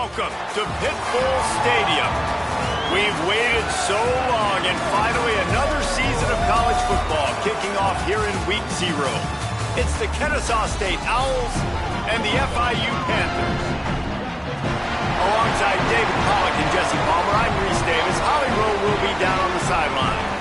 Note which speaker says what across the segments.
Speaker 1: Welcome to Pitbull Stadium. We've waited so long, and finally another season of college football kicking off here in Week 0. It's the Kennesaw State Owls and the FIU Panthers. Alongside David Pollack and Jesse Palmer, I'm Reese Davis. Holly Rowe will be down on the sideline.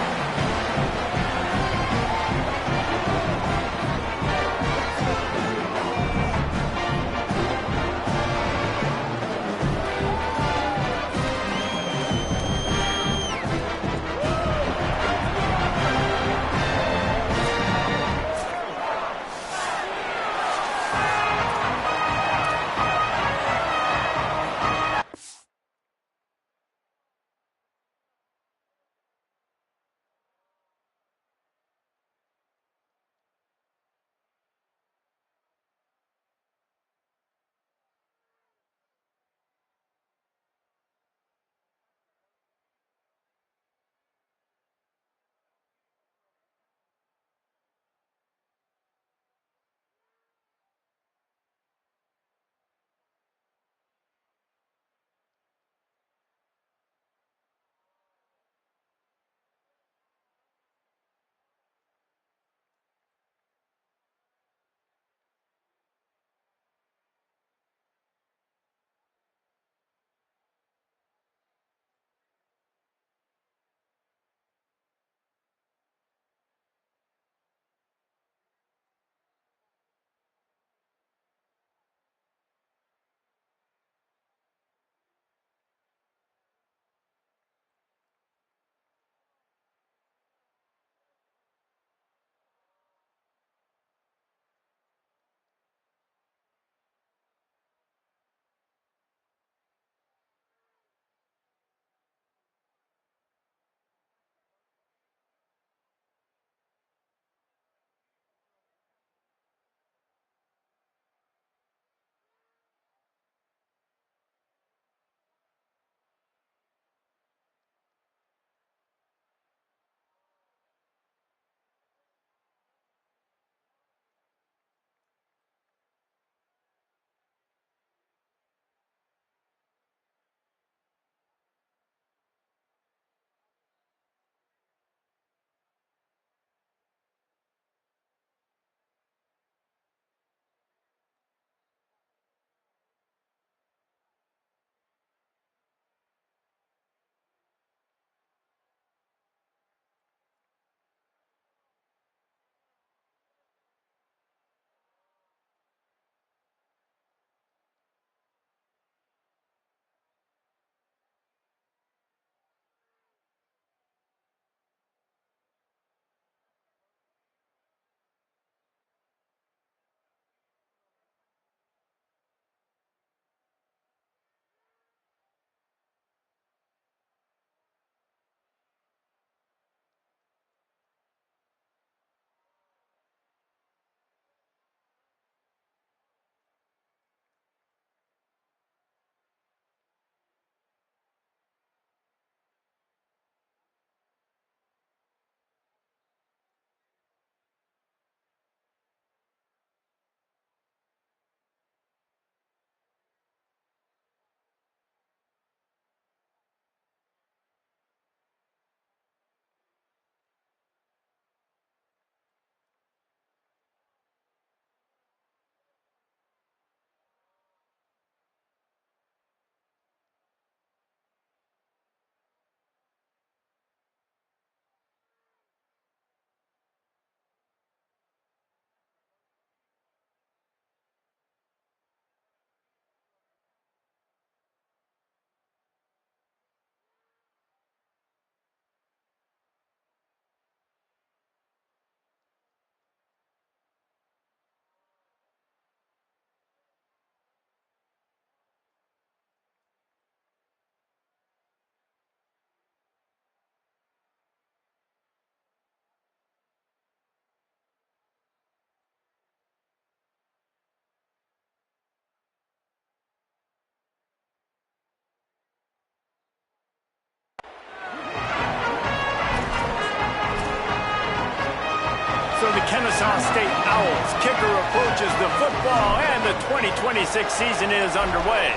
Speaker 1: So the Kennesaw State Owls kicker approaches the football, and the 2026 season is underway.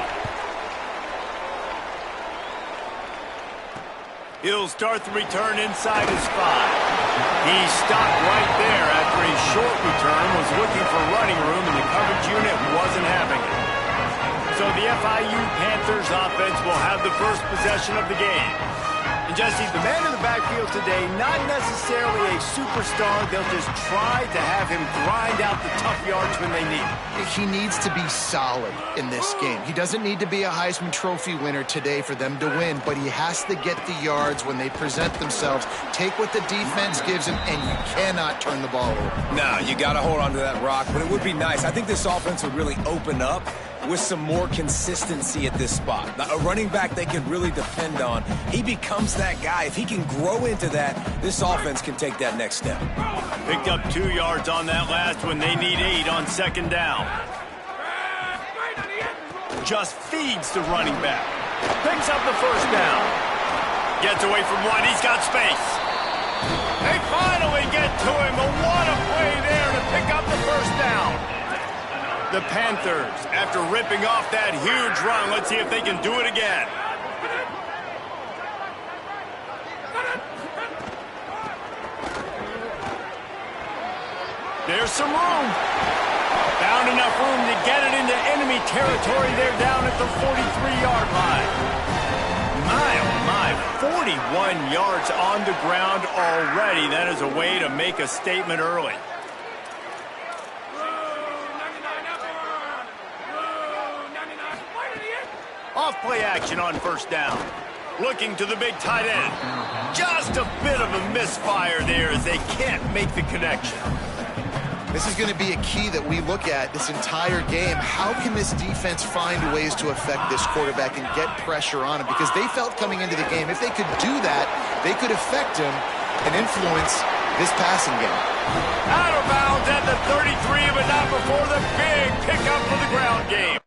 Speaker 1: He'll start the return inside his 5. He stopped right there after a short return, was looking for running room, and the coverage unit wasn't having it. So the FIU Panthers offense will have the first possession of the game. And Jesse, the man in the backfield today, not necessarily a superstar. They'll just try to have him grind out the tough yards when they need it.
Speaker 2: He needs to be solid in this game. He doesn't need to be a Heisman Trophy winner today for them to win, but he has to get the yards when they present themselves. Take what the defense gives him, and you cannot turn the ball over.
Speaker 3: No, you got to hold on to that rock, but it would be nice. I think this offense would really open up with some more consistency at this spot. Now, a running back they can really depend on. He becomes that guy. If he can grow into that, this offense can take that next step.
Speaker 1: Picked up 2 yards on that last one. They need 8 on second down. Just feeds the running back. Picks up the first down. Gets away from one. He's got space. They finally get to him. But what a play there to pick up the first down. The Panthers, after ripping off that huge run, let's see if they can do it again. There's some room. Found enough room to get it into enemy territory. They're down at the 43-yard line. My, oh my, 41 yards on the ground already. That is a way to make a statement early. Off play action on first down. Looking to the big tight end. Just a bit of a misfire there as they can't make the connection.
Speaker 2: This is going to be a key that we look at this entire game. How can this defense find ways to affect this quarterback and get pressure on him? Because they felt coming into the game, if they could do that, they could affect him and influence this passing game.
Speaker 1: Out of bounds at the 33, but not before the big pickup for the ground game.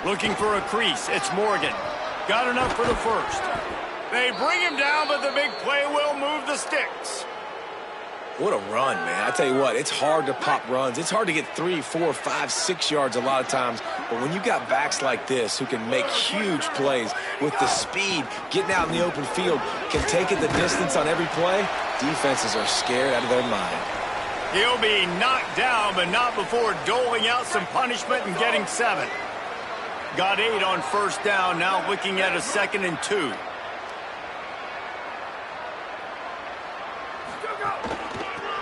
Speaker 1: Looking for a crease. It's Morgan. Got enough for the first. They bring him down, but the big play will move the sticks.
Speaker 3: What a run, man. I tell you what, it's hard to pop runs. It's hard to get 3, 4, 5, 6 yards a lot of times. But when you got backs like this who can make huge plays with the speed, getting out in the open field, can take it the distance on every play, defenses are scared out of their mind.
Speaker 1: He'll be knocked down, but not before doling out some punishment and getting 7. Got 8 on first down, now looking at a 2nd and 2.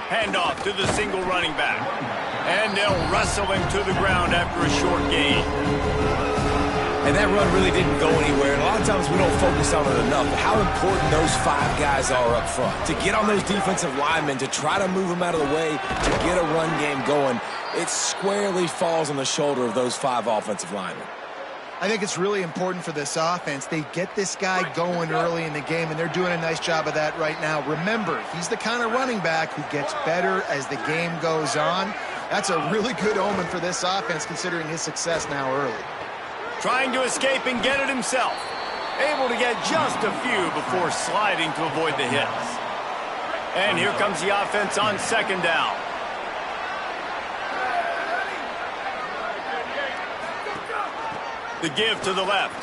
Speaker 1: Handoff to the single running back. And they'll wrestle him to the ground after a short gain.
Speaker 3: And that run really didn't go anywhere. And a lot of times we don't focus on it enough. But how important those 5 guys are up front. To get on those defensive linemen, to try to move them out of the way, to get a run game going, it squarely falls on the shoulder of those 5 offensive linemen.
Speaker 2: I think it's really important for this offense. They get this guy going early in the game, and they're doing a nice job of that right now. Remember, he's the kind of running back who gets better as the game goes on. That's a really good omen for this offense, considering his success now early.
Speaker 1: Trying to escape and get it himself. Able to get just a few before sliding to avoid the hits. And here comes the offense on second down. The give to the left.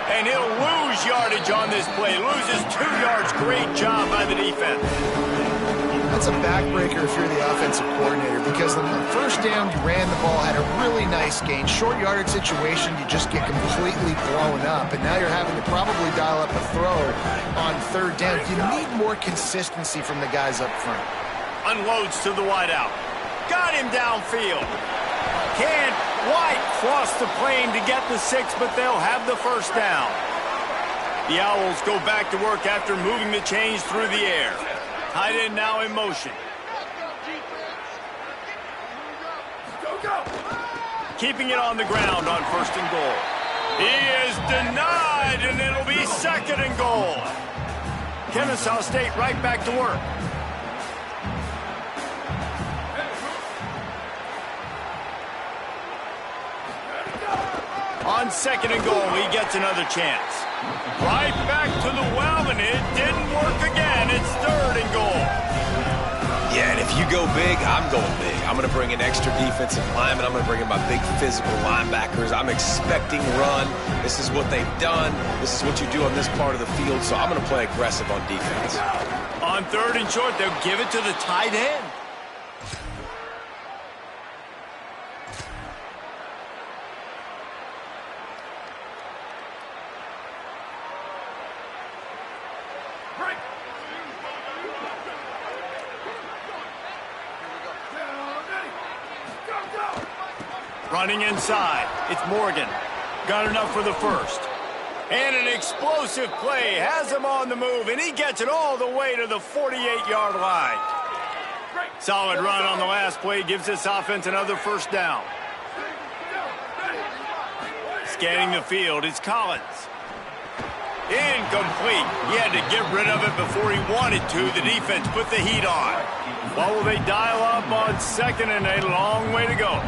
Speaker 1: And he'll lose yardage on this play. Loses 2 yards. Great job by the defense.
Speaker 2: That's a backbreaker if you're the offensive coordinator, because the first down you ran the ball, had a really nice gain. Short yardage situation, you just get completely blown up. And now you're having to probably dial up a throw on third down. You need more consistency from the guys up front.
Speaker 1: Unloads to the wideout. Got him downfield. Can't quite cross the plane to get the 6, but they'll have the first down. The Owls go back to work after moving the chains through the air. Tight end now in motion. Keeping it on the ground on 1st and goal. He is denied, and it'll be 2nd and goal. Kennesaw State right back to work. On 2nd and goal, he gets another chance. Right back to the well, and it didn't work again. It's 3rd and goal.
Speaker 3: Yeah, and if you go big, I'm going big. I'm going to bring in extra defensive linemen. I'm going to bring in my big physical linebackers. I'm expecting run. This is what they've done. This is what you do on this part of the field, so I'm going to play aggressive on defense.
Speaker 1: On 3rd and short, they'll give it to the tight end. Running inside, it's Morgan. Got enough for the 1st. And an explosive play has him on the move, and he gets it all the way to the 48-yard line. Solid run on the last play, gives this offense another 1st down. Scanning the field, it's Collins. Incomplete. He had to get rid of it before he wanted to. The defense put the heat on. What will they dial up on 2nd and a long way to go?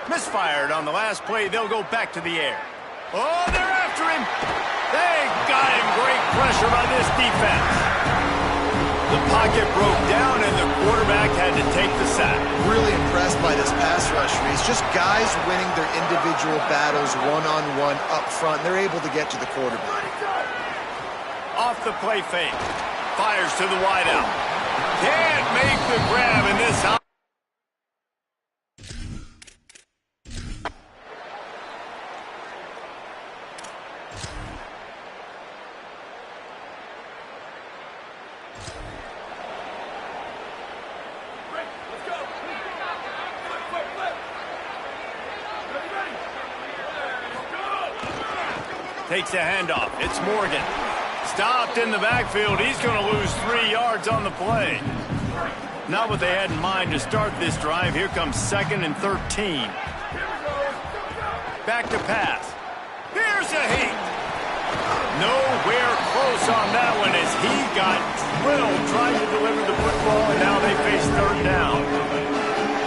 Speaker 1: Misfired on the last play. They'll go back to the air. Oh, they're after him. They got him. Great pressure by this defense. The pocket broke down, and the quarterback had to take the sack.
Speaker 2: Really impressed by this pass rush, Reese. Just guys winning their individual battles one-on-one up front. They're able to get to the quarterback.
Speaker 1: Off the play fake. Fires to the wideout. Can't make the grab in this. Takes a handoff. It's Morgan. Stopped in the backfield. He's going to lose 3 yards on the play. Not what they had in mind to start this drive. Here comes 2nd and 13. Back to pass. Here's a heat. Nowhere close on that one as he got drilled trying to deliver the football, and now they face 3rd down.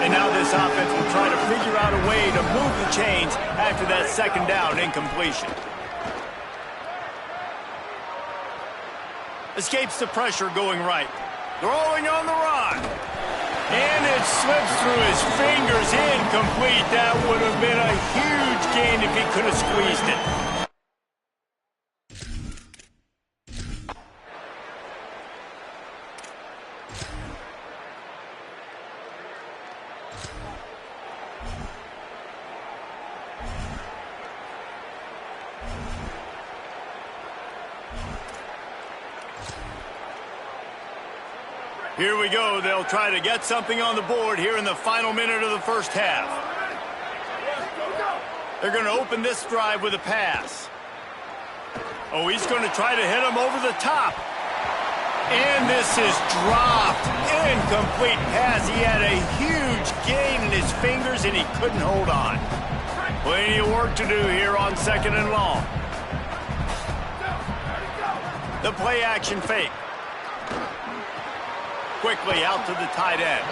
Speaker 1: And now this offense will try to figure out a way to move the chains after that 2nd down incompletion. Escapes the pressure going right. Throwing on the run. And it slips through his fingers. Incomplete. That would have been a huge gain if he could have squeezed it. Here we go. They'll try to get something on the board here in the final minute of the 1st half. They're going to open this drive with a pass. Oh, he's going to try to hit him over the top. And this is dropped. Incomplete pass. He had a huge gain in his fingers, and he couldn't hold on. Plenty of work to do here on 2nd and long. The play action fake. Quickly out to the tight end.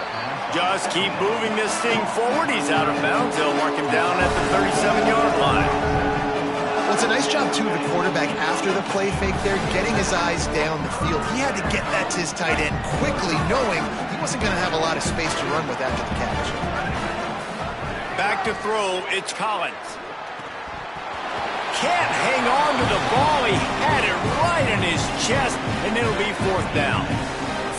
Speaker 1: Just keep moving this thing forward. He's out of bounds. They'll mark him down at the 37-yard line.
Speaker 2: Well, it's a nice job, too, of the quarterback after the play fake there, getting his eyes down the field. He had to get that to his tight end quickly, knowing he wasn't going to have a lot of space to run with after the catch.
Speaker 1: Back to throw, it's Collins. Can't hang on to the ball. He had it right in his chest, and it'll be 4th down.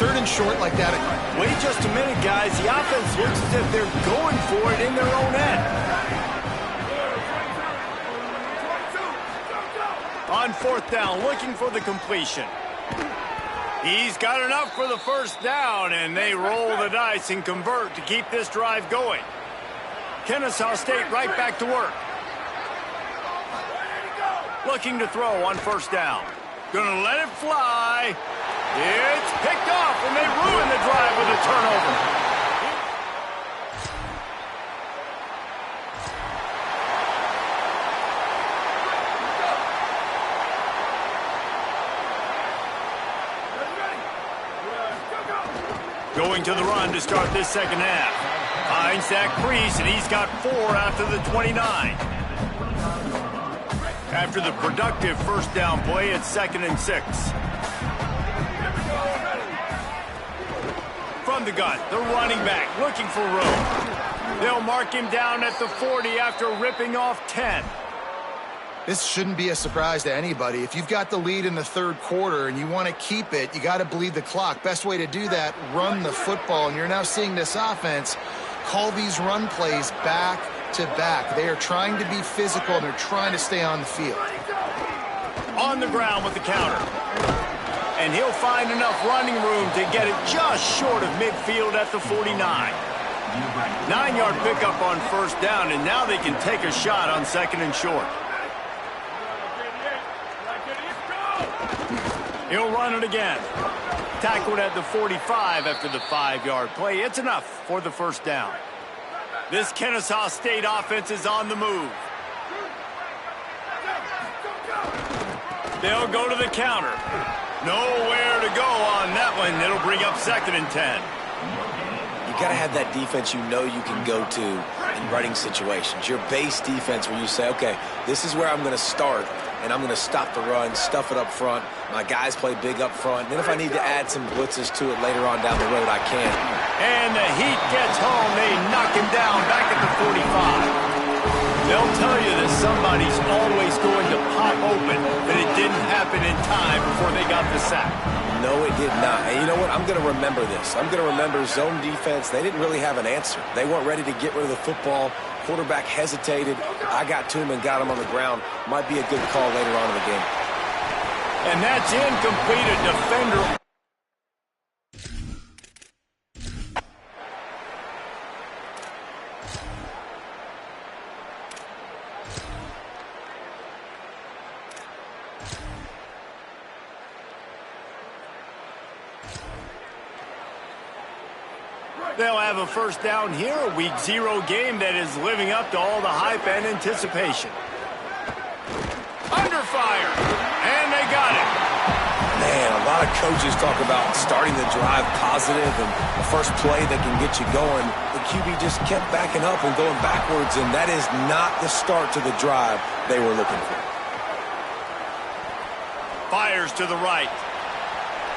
Speaker 2: 3rd and short like that.
Speaker 1: Wait just a minute, guys. The offense looks as if they're going for it in their own end. On 4th down, looking for the completion. He's got enough for the 1st down, and they roll the dice and convert to keep this drive going. Kennesaw State right back to work. Looking to throw on 1st down. Gonna let it fly. It's picked off, and they ruin the drive with a turnover. Going to the run to start this 2nd half. Finds that crease, and he's got 4 after the 29. After the productive first down play, it's 2nd and 6. From the gun, the running back looking for room. They'll mark him down at the 40 after ripping off 10.
Speaker 2: This shouldn't be a surprise to anybody. If you've got the lead in the third quarter and you want to keep it, you got to bleed the clock. Best way to do that, run the football. And you're now seeing this offense call these run plays back to back. They are trying to be physical, and they're trying to stay on the field.
Speaker 1: On the ground with the counter. And he'll find enough running room to get it just short of midfield at the 49. 9-yard pickup on first down, and now they can take a shot on 2nd and short. He'll run it again. Tackled at the 45 after the 5-yard play. It's enough for the first down. This Kennesaw State offense is on the move. They'll go to the counter. Nowhere to go on that one. It'll bring up 2nd and 10.
Speaker 3: You got to have that defense you know you can go to in running situations. Your base defense where you say, okay, this is where I'm going to start, and I'm going to stop the run, stuff it up front. My guys play big up front. Then if I need to add some blitzes to it later on down the road, I can.
Speaker 1: And the Heat gets home. They knock him down back at the 45. They'll tell you that somebody's always going to pop open, but it didn't happen in time before they got the sack.
Speaker 3: No, it did not. And you know what? I'm going to remember this. I'm going to remember zone defense. They didn't really have an answer. They weren't ready to get rid of the football. Quarterback hesitated. I got to him and got him on the ground. Might be a good call later on in the game.
Speaker 1: And that's incomplete. A defender. They'll have a first down here, a Week 0 game that is living up to all the hype and anticipation. Under fire, and they got it.
Speaker 3: Man, a lot of coaches talk about starting the drive positive and the first play that can get you going. The QB just kept backing up and going backwards, and that is not the start to the drive they were looking for.
Speaker 1: Fires to the right.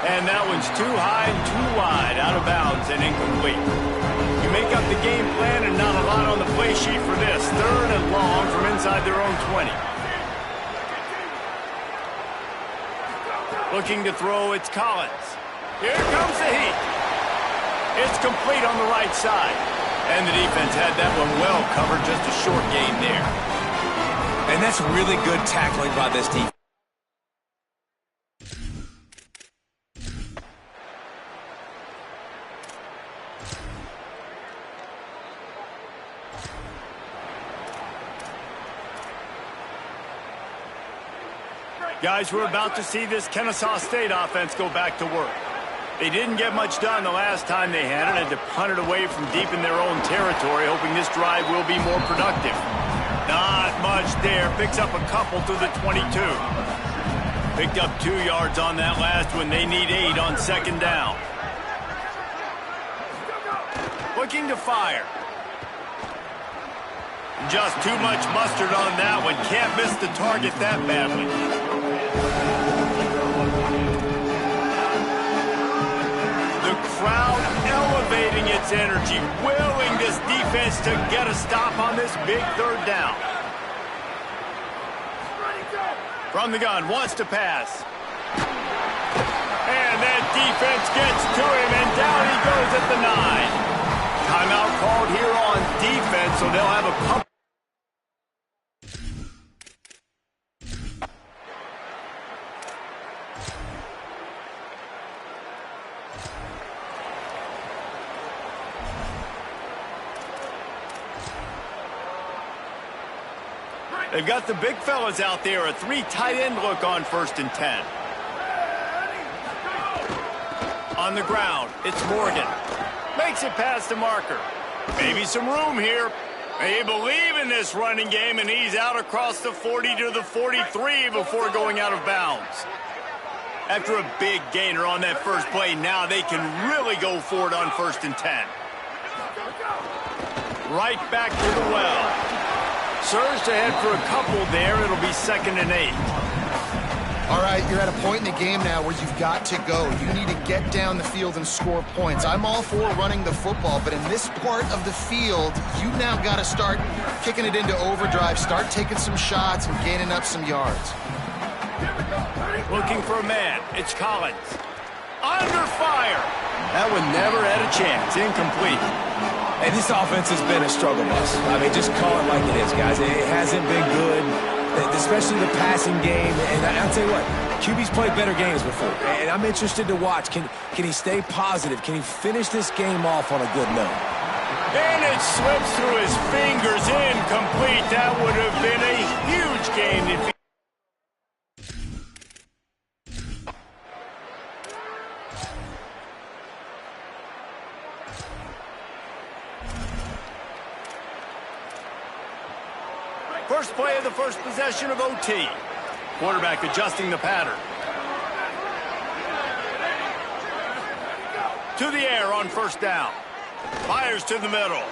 Speaker 1: And that one's too high and too wide, out of bounds and incomplete. You make up the game plan and not a lot on the play sheet for this. 3rd and long from inside their own 20. Looking to throw, it's Collins. Here comes the Heat. It's complete on the right side. And the defense had that one well covered, just a short gain there.
Speaker 3: And that's really good tackling by this defense.
Speaker 1: Guys, we're about to see this Kennesaw State offense go back to work. They didn't get much done the last time they had it, had to punt it away from deep in their own territory, hoping this drive will be more productive. Not much there. Picks up a couple to the 22. Picked up 2 yards on that last one. They need 8 on 2nd down. Looking to fire. Just too much mustard on that one. Can't miss the target that badly. The crowd elevating its energy, willing this defense to get a stop on this big 3rd down. From the gun, wants to pass. And that defense gets to him, and down he goes at the 9. Timeout called here on defense, so they'll have a pump. They've got the big fellas out there, a 3 tight end look on 1st and 10. On the ground, it's Morgan. Makes it past the marker. Maybe some room here. They believe in this running game, and he's out across the 40 to the 43 before going out of bounds. After a big gainer on that first play, now they can really go for it on 1st and 10. right back to the well. Surged ahead for a couple there. It'll be 2nd and 8.
Speaker 2: All right, you're at a point in the game now where you've got to go. You need to get down the field and score points. I'm all for running the football, but in this part of the field, you now got to start kicking it into overdrive, start taking some shots and gaining up some yards.
Speaker 1: Looking for a man. It's Collins. Under fire. That one never had a chance. Incomplete.
Speaker 3: Hey, this offense has been a struggle bus. I mean, just call it like it is, guys. It hasn't been good, especially the passing game. And I'll tell you what, QB's played better games before. And I'm interested to watch. Can he stay positive? Can he finish this game off on a good note?
Speaker 1: And it slips through his fingers. Incomplete. That would have been a huge game if he... First play of the first possession of OT. Quarterback adjusting the pattern. To the air on first down. Fires to the middle.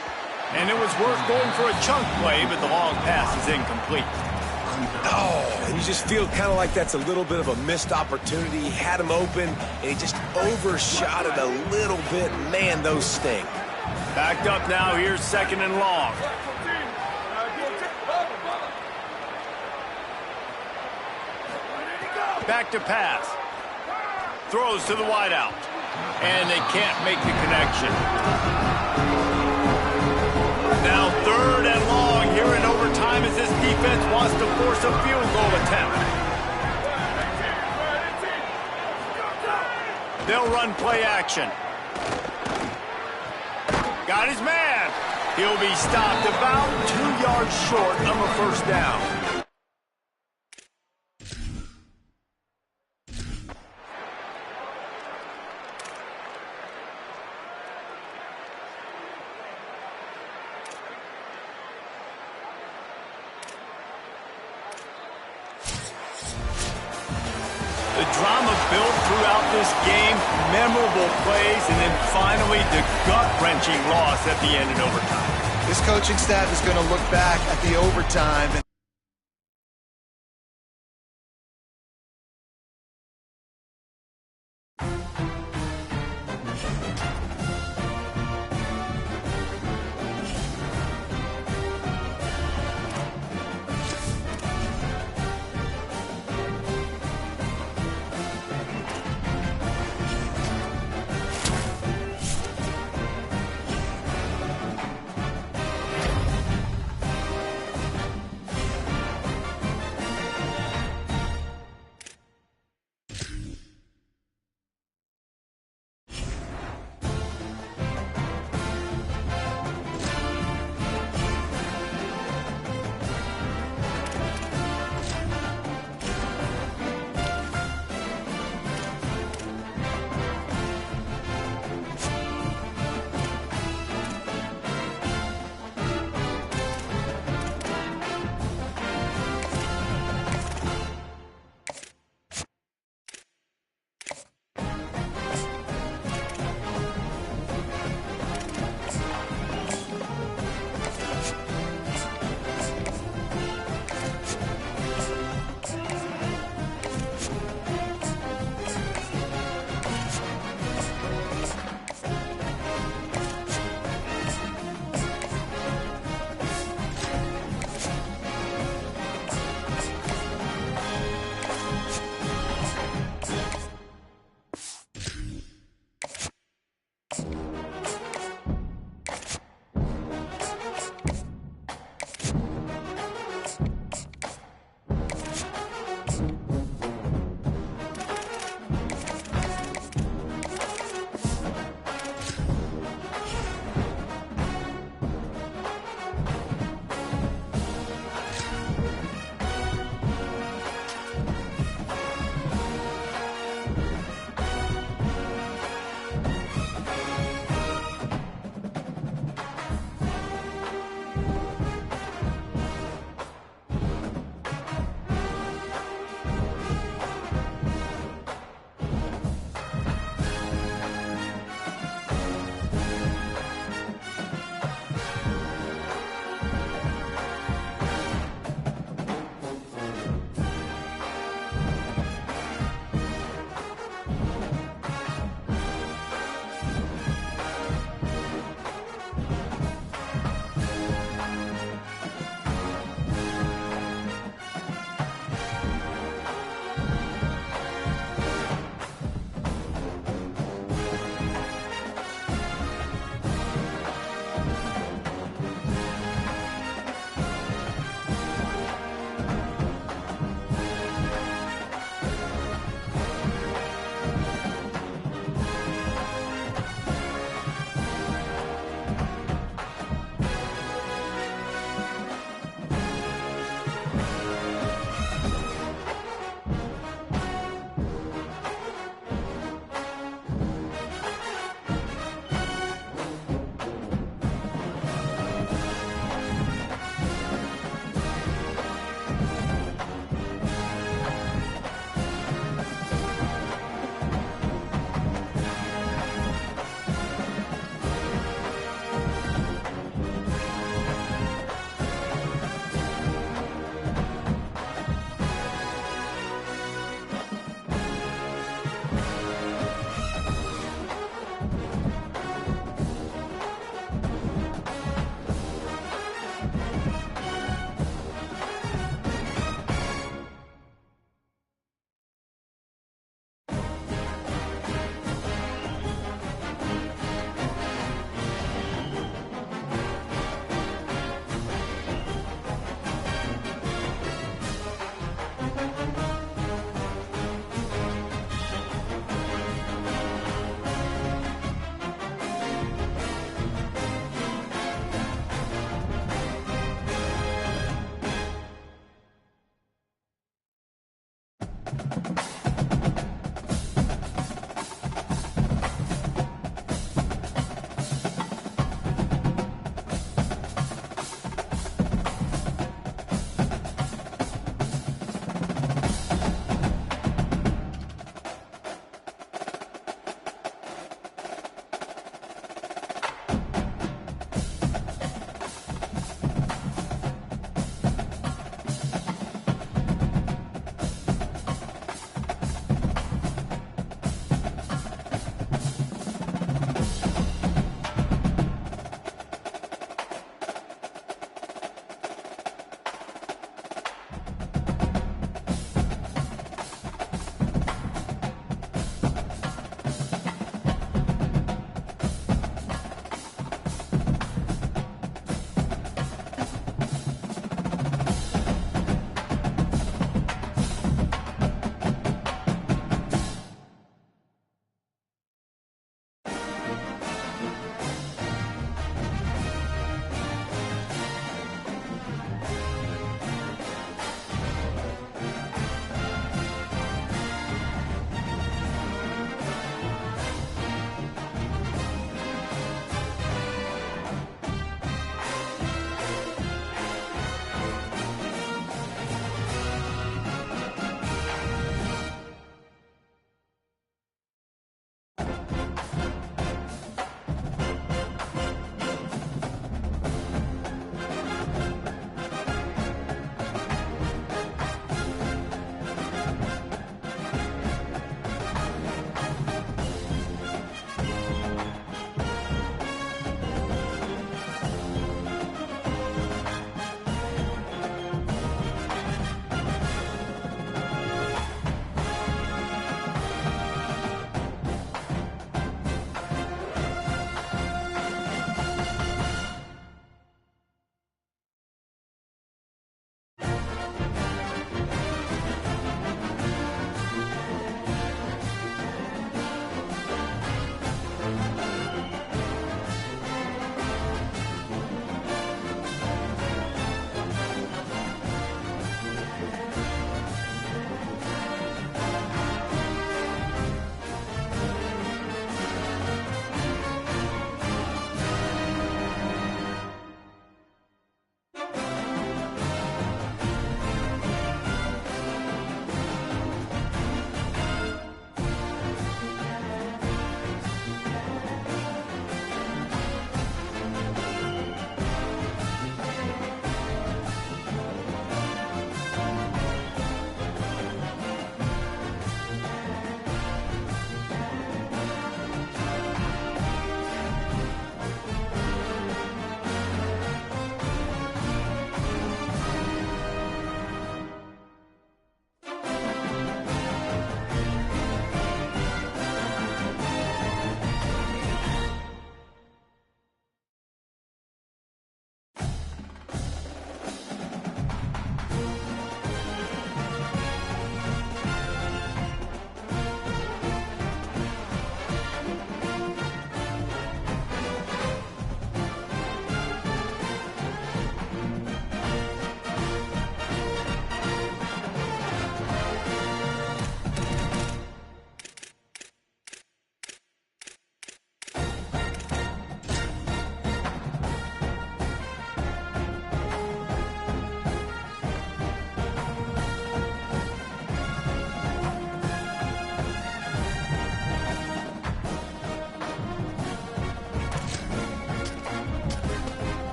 Speaker 1: And it was worth going for a chunk play, but the long pass is incomplete.
Speaker 3: Oh, and you just feel kind of like that's a little bit of a missed opportunity. He had him open, and he just overshot it a little bit. Man, those sting.
Speaker 1: Backed up now. Here's 2nd and long. Back to pass. Throws to the wideout. And they can't make the connection. Now 3rd and long here in overtime as this defense wants to force a field goal attempt. They'll run play action. Got his man. He'll be stopped about 2 yards short of a first down. The drama built throughout this game, memorable plays, and then finally the gut-wrenching loss at the end in overtime.
Speaker 2: This coaching staff is going to look back at the overtime and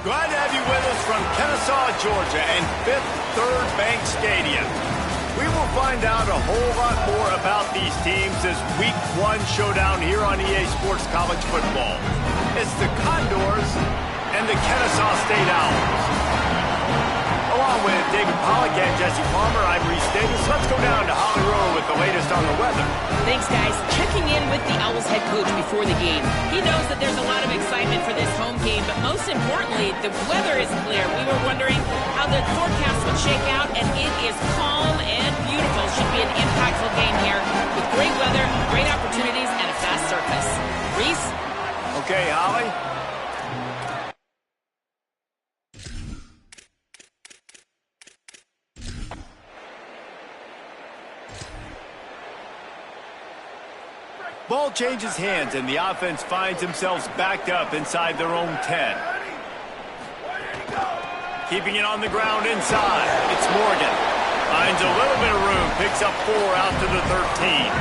Speaker 1: Glad to have you with us from Kennesaw, Georgia, and Fifth Third Bank Stadium. We will find out a whole lot more about these teams as Week 1 showdown here on EA Sports College Football. It's the Condors and the Kennesaw State Owls. Along with David Pollack and Jesse Palmer, I'm Reese Davis. Let's go down to Holly Rowe with the latest on the weather.
Speaker 4: Thanks, guys. Checking in with the Owls head coach before the game. He knows that there's a lot of excitement for this home game, but most importantly, the weather is clear. We were wondering how the forecast would shake out, and it is calm and beautiful. Should be an impactful game here with great weather, great opportunities, and a fast surface. Reese?
Speaker 1: Okay, Holly. Ball changes hands, and the offense finds themselves backed up inside their own 10. Keeping it on the ground inside. It's Morgan. Finds a little bit of room. Picks up 4 out to the 13.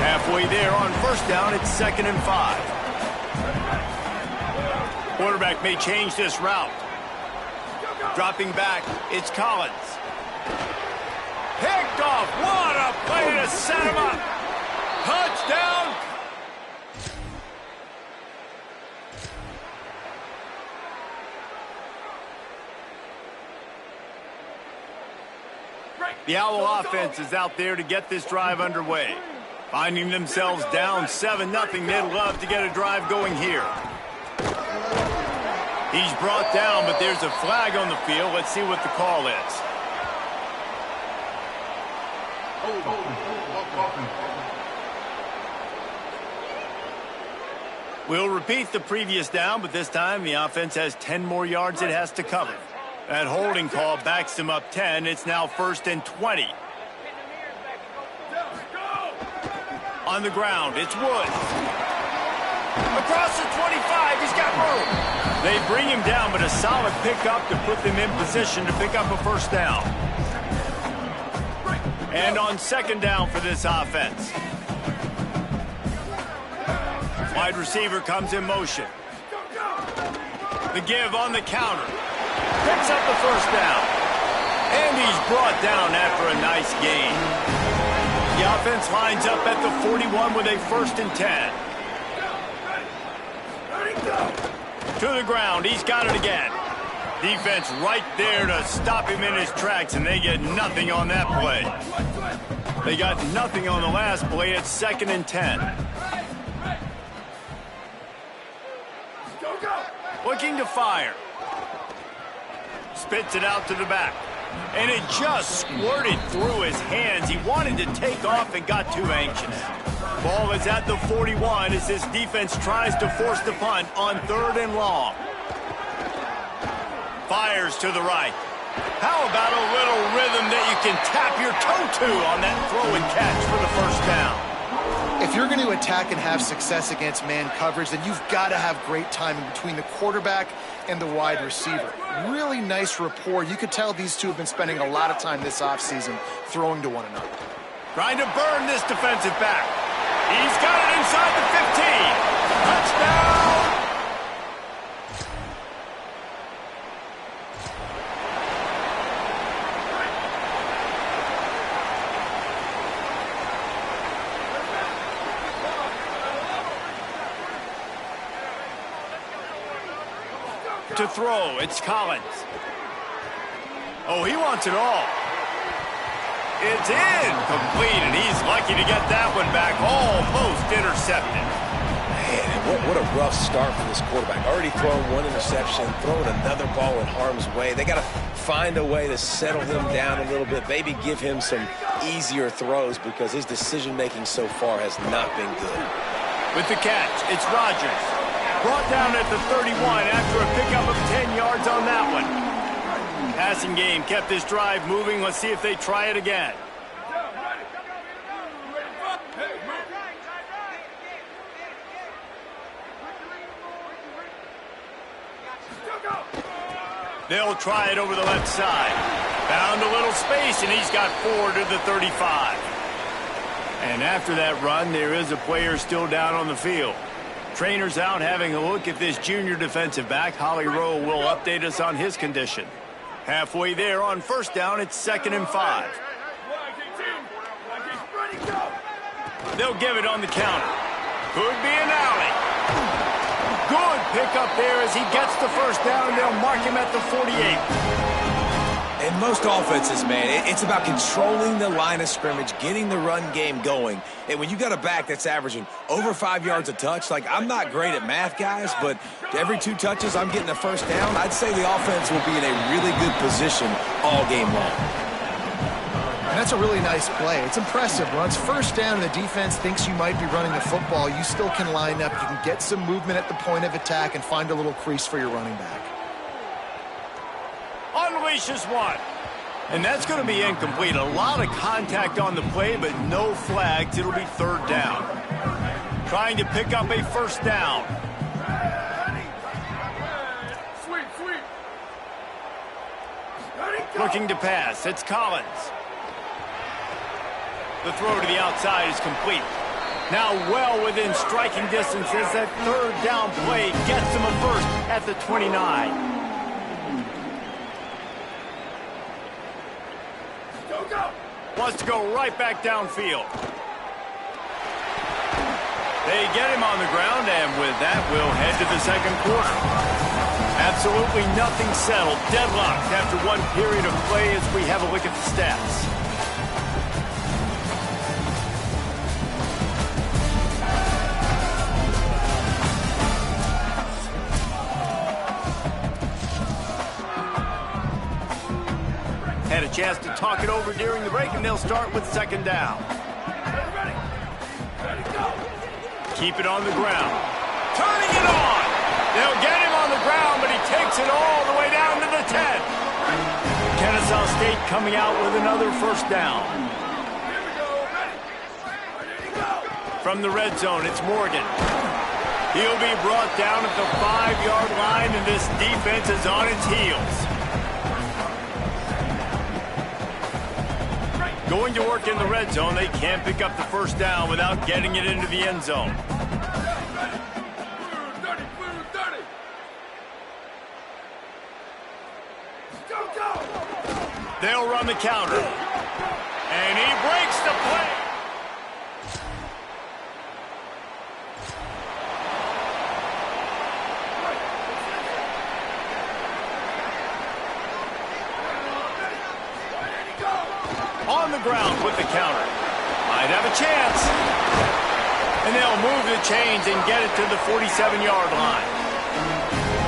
Speaker 1: Halfway there on first down, it's 2nd and 5. Quarterback may change this route. Dropping back, it's Collins. Picked off. What a play to set him up. Touchdown! The Owl offense is out there to get this drive underway. Finding themselves down 7-0, they'd love to get a drive going here. He's brought down, but there's a flag on the field. Let's see what the call is. We'll repeat the previous down, but this time the offense has 10 more yards it has to cover. That holding call backs them up 10. It's now 1st and 20. On the ground, it's Woods. Across the 25, he's got room. They bring him down, but a solid pickup to put them in position to pick up a first down. And on 2nd down for this offense. Wide receiver comes in motion. The give on the counter. Picks up the first down. And he's brought down after a nice gain. The offense lines up at the 41 with a 1st and 10. To the ground. He's got it again. Defense right there to stop him in his tracks, and they get nothing on that play. They got nothing on the last play. It's 2nd and 10. Looking to fire. Spits it out to the back. And it just squirted through his hands. He wanted to take off and got too anxious. Ball is at the 41 as this defense tries to force the punt on 3rd and long. Fires to the right. How about a little rhythm that you can tap your toe to on that throw and catch for the first down?
Speaker 2: If you're going to attack and have success against man coverage, then you've got to have great timing between the quarterback and the wide receiver. Really nice rapport. You could tell these two have been spending a lot of time this offseason throwing to one another.
Speaker 1: Trying to burn this defensive back. He's got it inside the 15. Touchdown! To throw, it's Collins. Oh, he wants it all. It's incomplete, and he's lucky to get that one back. Almost intercepted.
Speaker 3: Man, what a rough start for this quarterback. Already thrown 1 interception, throwing another ball in harm's way. They got to find a way to settle him down a little bit, maybe give him some easier throws because his decision-making so far has not been good.
Speaker 1: With the catch, it's Rodgers. Brought down at the 31 after a pickup of 10 yards on that one. Passing game kept this drive moving. Let's see if they try it again. They'll try it over the left side. Found a little space, and he's got 4 to the 35. And after that run, there is a player still down on the field. Trainer's out having a look at this junior defensive back. Holly Rowe will update us on his condition. Halfway there on first down, it's 2nd and 5. They'll give it on the counter. Could be an alley. Good pickup there as he gets the first down, and they'll mark him at the 48.
Speaker 3: In most offenses, man, it's about controlling the line of scrimmage, getting the run game going. And when you got a back that's averaging over 5 yards a touch, like, I'm not great at math, guys, but every 2 touches I'm getting a first down, I'd say the offense will be in a really good position all game long.
Speaker 2: And that's a really nice play. It's impressive. Once first down and the defense thinks you might be running the football, you still can line up. You can get some movement at the point of attack and find a little crease for your running back.
Speaker 1: Unleashes one. And that's going to be incomplete. A lot of contact on the play, but no flags. It'll be 3rd down. Trying to pick up a first down. Looking to pass. It's Collins. The throw to the outside is complete. Now well within striking distance as that 3rd down play gets him a first at the 29. Wants to go right back downfield. They get him on the ground, and with that, we'll head to the 2nd quarter. Absolutely nothing settled. Deadlocked after one period of play as we have a look at the stats. Had a chance to talk it over during the break, and they'll start with 2nd down. Keep it on the ground. Turning it on. They'll get him on the ground, but he takes it all the way down to the 10. Kennesaw State coming out with another first down. From the red zone, it's Morgan. He'll be brought down at the 5-yard line, and this defense is on its heels. Going to work in the red zone, they can't pick up the first down without getting it into the end zone. They'll run the counter. And he breaks the play. On the ground with the counter. Might have a chance. And they'll move the chains and get it to the 47-yard line.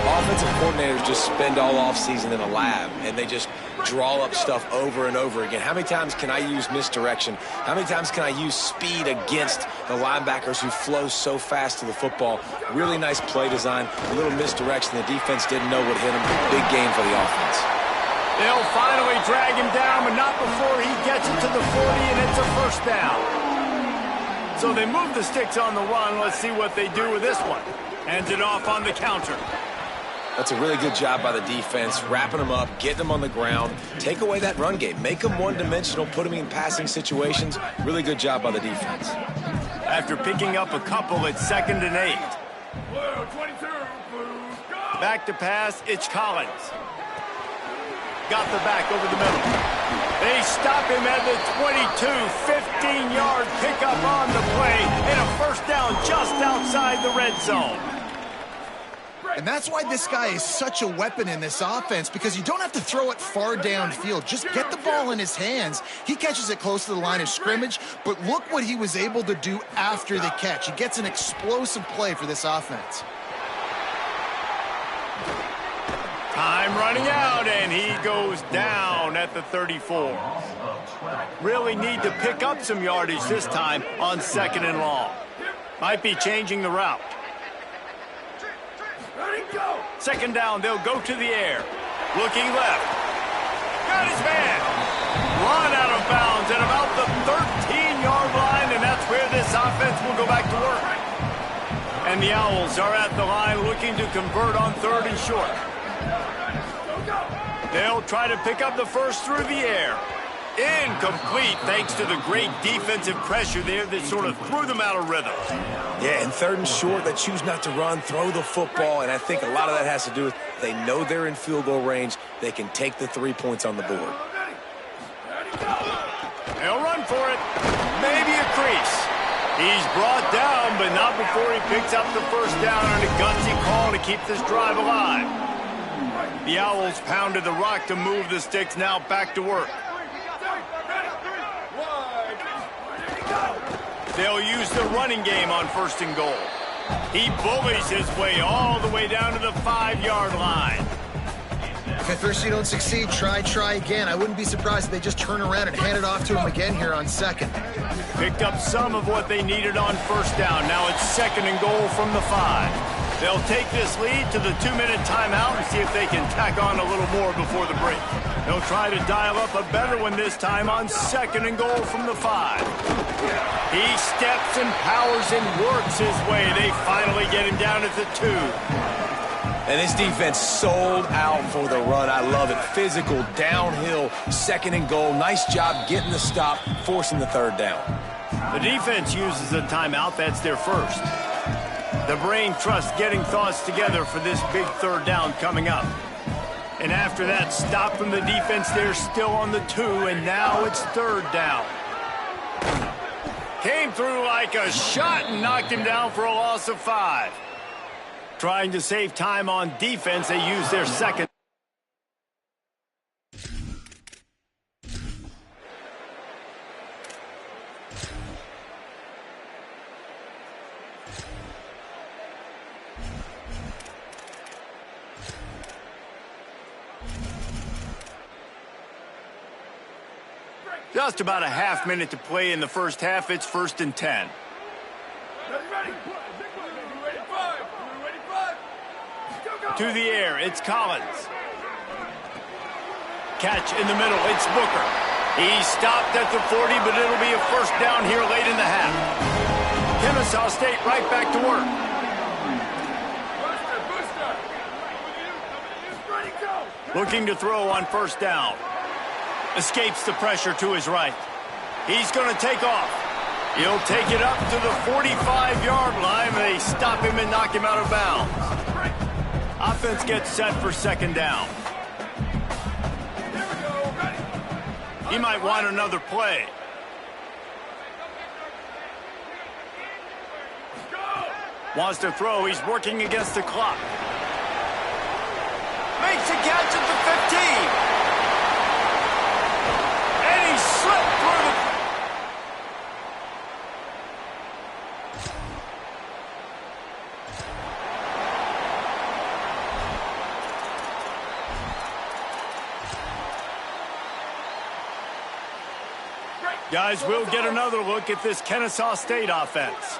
Speaker 3: Offensive coordinators just spend all offseason in a lab, and they just draw up stuff over and over again. How many times can I use misdirection? How many times can I use speed against the linebackers who flow so fast to the football? Really nice play design, a little misdirection. The defense didn't know what hit them. Big game for the offense.
Speaker 1: They'll finally drag him down, but not before he gets it to the 40, and it's a first down. So they move the sticks on the run. Let's see what they do with this one. Ends it off on the counter.
Speaker 3: That's a really good job by the defense, wrapping them up, getting them on the ground, take away that run game, make them one-dimensional, put them in passing situations. Really good job by the defense.
Speaker 1: After picking up a couple, it's 2nd and 8. Back to pass, it's Collins. Got the back over the middle. They stop him at the 22, 15-yard pickup on the play, and a first down just outside the red zone.
Speaker 2: And that's why this guy is such a weapon in this offense, because you don't have to throw it far downfield. Just get the ball in his hands. He catches it close to the line of scrimmage, but look what he was able to do after the catch. He gets an explosive play for this offense.
Speaker 1: Time running out, and he goes down at the 34. Really need to pick up some yardage this time on 2nd and long. Might be changing the route. 2nd down, they'll go to the air. Looking left. Got his man. Run out of bounds at about the 13-yard line, and that's where this offense will go back to work. And the Owls are at the line looking to convert on 3rd and short. They'll try to pick up the first through the air. Incomplete thanks to the great defensive pressure there that sort of threw them out of rhythm.
Speaker 3: Yeah, and 3rd and short, they choose not to run, throw the football, and I think a lot of that has to do with they know they're in field goal range. They can take the 3 points on the board.
Speaker 1: They'll run for it. Maybe a crease. He's brought down, but not before he picks up the first down on a gutsy call to keep this drive alive. The Owls pounded the rock to move the sticks, now back to work. They'll use the running game on 1st and goal. He bullies his way all the way down to the 5-yard line.
Speaker 2: If at first you don't succeed, try again. I wouldn't be surprised if they just turn around and hand it off to him again here on 2nd.
Speaker 1: Picked up some of what they needed on 1st down. Now it's 2nd and goal from the 5. They'll take this lead to the 2-minute timeout and see if they can tack on a little more before the break. They'll try to dial up a better one this time on 2nd and goal from the 5. He steps and powers and works his way. They finally get him down at the 2.
Speaker 3: And this defense sold out for the run. I love it. Physical, downhill, 2nd and goal. Nice job getting the stop, forcing the 3rd down.
Speaker 1: The defense uses a timeout. That's their first. The brain trusts getting thoughts together for this big 3rd down coming up. And after that stop from the defense, they're still on the 2, and now it's 3rd down. Came through like a shot and knocked him down for a loss of 5. Trying to save time on defense, they use their 2nd. Just about a half minute to play in the first half. It's 1st and 10. To the air, it's Collins. Catch in the middle, it's Booker. He stopped at the 40, but it'll be a 1st down here late in the half. Kennesaw State right back to work. Looking to throw on 1st down. Escapes the pressure to his right. He's going to take off. He'll take it up to the 45-yard line. They stop him and knock him out of bounds. Offense gets set for 2nd down. He might want another play. Wants to throw. He's working against the clock. Makes a catch at the 15. And he slipped through the... Guys, we'll get another look at this Kennesaw State offense.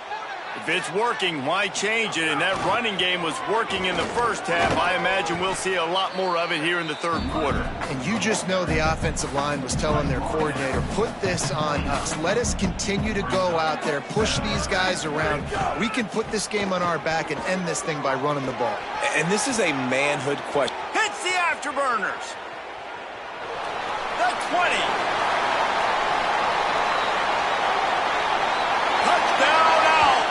Speaker 1: If it's working, why change it? And that running game was working in the first half. I imagine we'll see a lot more of it here in the 3rd quarter.
Speaker 2: And you just know the offensive line was telling their coordinator, put this on us. Let us continue to go out there, push these guys around. We can put this game on our back and end this thing by running the ball.
Speaker 3: And this is a manhood question.
Speaker 1: Hits the afterburners. The 20. Touchdown out.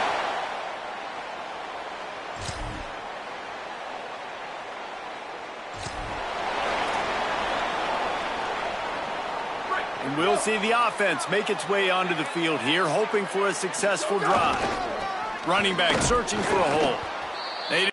Speaker 1: And we'll see the offense make its way onto the field here, hoping for a successful drive. Running back searching for a hole. They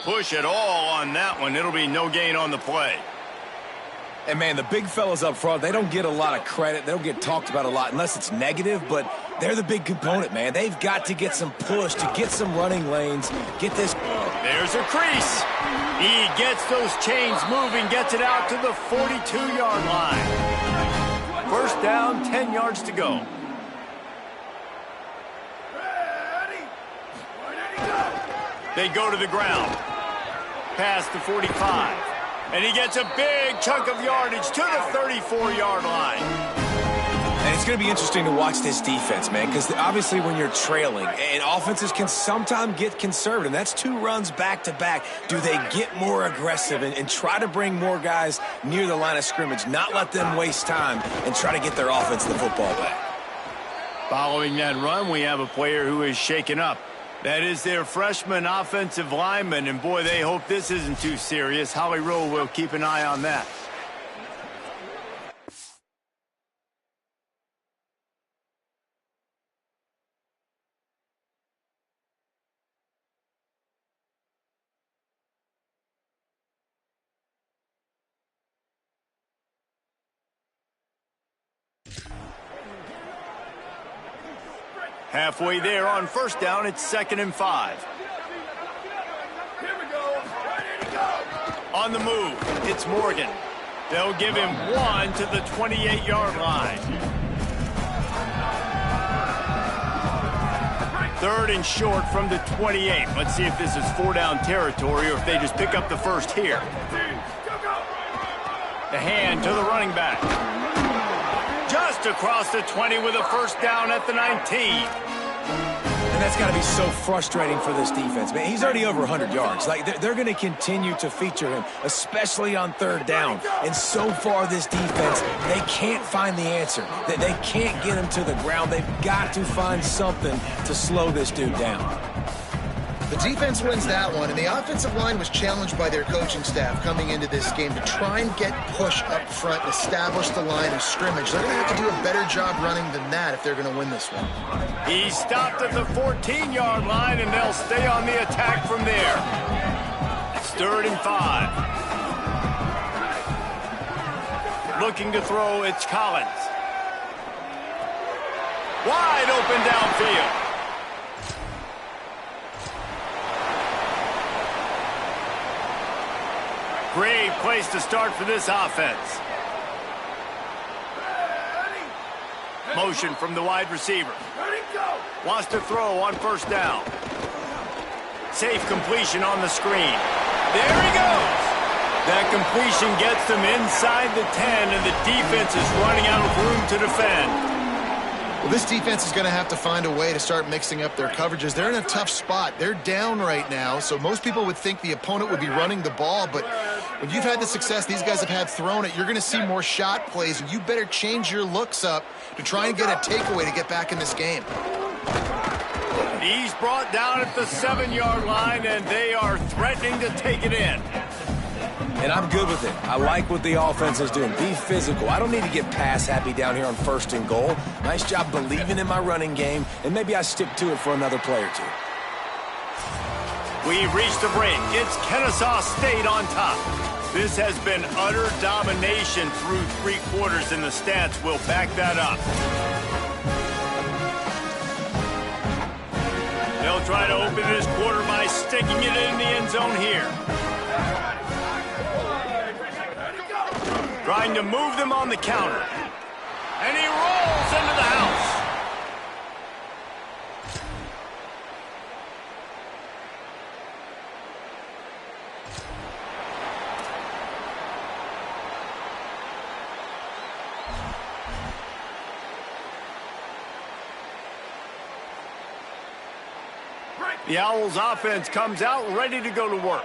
Speaker 1: push at all on that one. It'll be no gain on the play.
Speaker 3: And, man, the big fellas up front, they don't get a lot of credit. They don't get talked about a lot unless it's negative, but they're the big component, man. They've got to get some push to get some running lanes, get this.
Speaker 1: There's a crease. He gets those chains moving, gets it out to the 42-yard line. First down, 10 yards to go. They go to the ground. Past the 45. And he gets a big chunk of yardage to the 34-yard line.
Speaker 3: And it's going to be interesting to watch this defense, man, because obviously when you're trailing, and offenses can sometimes get conservative. That's 2 runs back-to-back. Do they get more aggressive and try to bring more guys near the line of scrimmage, not let them waste time, and try to get their offense the football back?
Speaker 1: Following that run, we have a player who is shaken up. That is their freshman offensive lineman, and boy, they hope this isn't too serious. Holly Rowe will keep an eye on that. Halfway there on first down, it's 2nd and 5.
Speaker 5: Here we go. Ready to go.
Speaker 1: On the move, it's Morgan. They'll give him 1 to the 28-yard line. 3rd and short from the 28. Let's see if this is 4-down territory or if they just pick up the first here. The hand to the running back. Just across the 20 with a first down at the 19.
Speaker 3: And that's got to be so frustrating for this defense, man. He's already over 100 yards. Like, they're going to continue to feature him, especially on 3rd down. And so far, this defense, they can't find the answer. They can't get him to the ground. They've got to find something to slow this dude down.
Speaker 2: The defense wins that one, and the offensive line was challenged by their coaching staff coming into this game to try and get push up front and establish the line of scrimmage. They're going to have to do a better job running than that if they're going to win this one.
Speaker 1: He stopped at the 14-yard line, and they'll stay on the attack from there. It's 3rd and 5. Looking to throw, it's Collins. Wide open downfield. Great place to start for this offense. Motion from the wide receiver. Wants to throw on first down. Safe completion on the screen. There he goes. That completion gets them inside the 10, and the defense is running out of room to defend.
Speaker 2: Well, this defense is going to have to find a way to start mixing up their coverages. They're in a tough spot. They're down right now, so most people would think the opponent would be running the ball, but when you've had the success these guys have had throwing it, you're going to see more shot plays, and you better change your looks up to try and get a takeaway to get back in this game.
Speaker 1: He's brought down at the 7-yard line, and they are threatening to take it in.
Speaker 3: And I'm good with it. I like what the offense is doing. Be physical. I don't need to get pass happy down here on 1st and goal. Nice job believing in my running game, and maybe I stick to it for another play or 2.
Speaker 1: We've reached the break. It's Kennesaw State on top. This has been utter domination through 3 quarters, and the stats will back that up. They'll try to open this quarter by sticking it in the end zone here. Trying to move them on the counter. And he rolls into the house. The Owls offense comes out ready to go to work.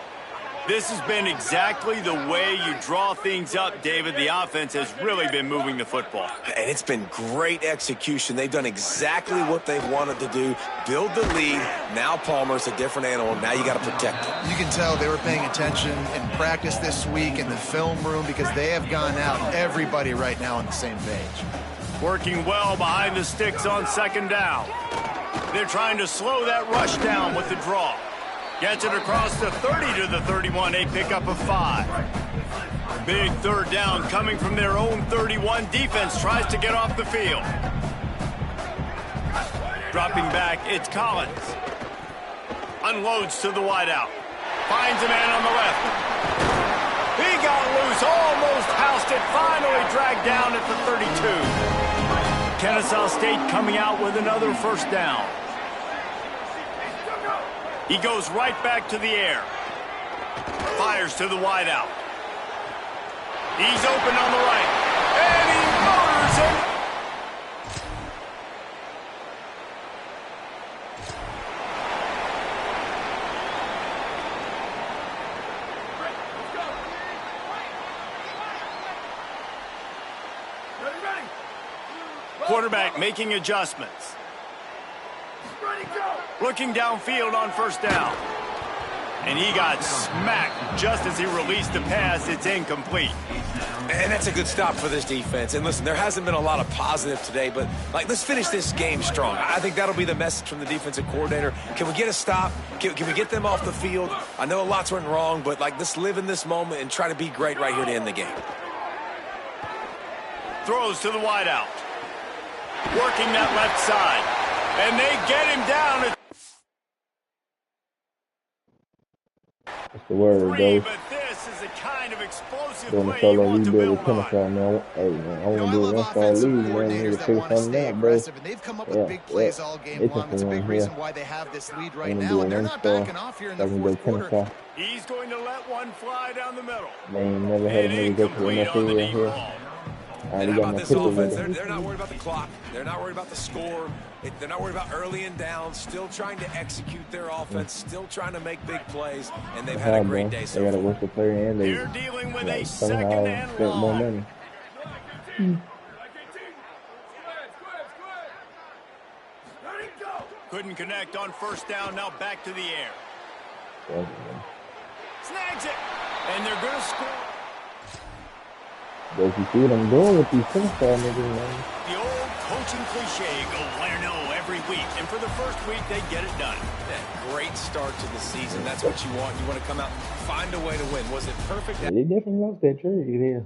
Speaker 1: This has been exactly the way you draw things up, David. The offense has really been moving the football.
Speaker 3: And it's been great execution. They've done exactly what they've wanted to do. Build the lead. Now Palmer's a different animal. Now you got to protect him.
Speaker 2: You can tell they were paying attention in practice this week in the film room because they have gone out, everybody right now on the same page.
Speaker 1: Working well behind the sticks on 2nd down. They're trying to slow that rush down with the draw. Gets it across the 30 to the 31, a pickup of 5. Big third down coming from their own 31. Defense tries to get off the field. Dropping back, it's Collins. Unloads to the wideout. Finds a man on the left. He got loose, almost housed it, finally dragged down at the 32. Kennesaw State coming out with another first down. He goes right back to the air. Fires to the wideout. He's open on the right. And he motors it. Quarterback making adjustments. Looking downfield on first down. And he got smacked just as he released the pass. It's incomplete.
Speaker 3: And that's a good stop for this defense. And listen, there hasn't been a lot of positive today, but let's finish this game strong. I think that'll be the message from the defensive coordinator. Can we get a stop? Can we get them off the field? I know a lot's went wrong, but let's live in this moment and try to be great right here to end the game.
Speaker 1: Throws to the wideout. Working that left side. And they get him down.
Speaker 6: What's the word, though?
Speaker 1: But this is a kind of explosive
Speaker 6: Doing a
Speaker 1: play you
Speaker 6: solo
Speaker 1: want to
Speaker 6: rebuild
Speaker 1: build
Speaker 6: with Kennesaw,
Speaker 1: on.
Speaker 6: man. Hey, man, I want to
Speaker 2: I
Speaker 6: do
Speaker 2: love
Speaker 6: an install league,
Speaker 2: offensive
Speaker 6: man. We need
Speaker 2: coordinators
Speaker 6: to
Speaker 2: that
Speaker 6: figure
Speaker 2: want to
Speaker 6: something
Speaker 2: stay
Speaker 6: out, bro.
Speaker 2: aggressive, and they've come up with big plays all game long. It's a big reason why they have this lead right now, and they're not backing off here in the fourth quarter.
Speaker 1: He's going to let one fly down the middle.
Speaker 6: They ain't never had a nigga go to the NFL right here.
Speaker 3: And how about this offense? They're not worried about the clock. They're not worried about the score. They're not worried about early and down. Still trying to execute their offense. Still trying to make big plays. And they've had a great day so far.
Speaker 6: They got to work the player and
Speaker 1: They're dealing with a second and
Speaker 6: spent more
Speaker 1: long.
Speaker 6: money.
Speaker 1: Couldn't connect on first down. Now back to the air. Snags it. And they're going to score.
Speaker 6: But if you see what I'm doing with these Kennesaw niggas, man.
Speaker 1: The old coaching cliche, go win or no every week. And for the first week, they get it done.
Speaker 3: Yeah, great start to the season. That's what you want. You want to come out and find a way to win. Was it perfect?
Speaker 6: Yeah, they definitely lost that trade, yeah.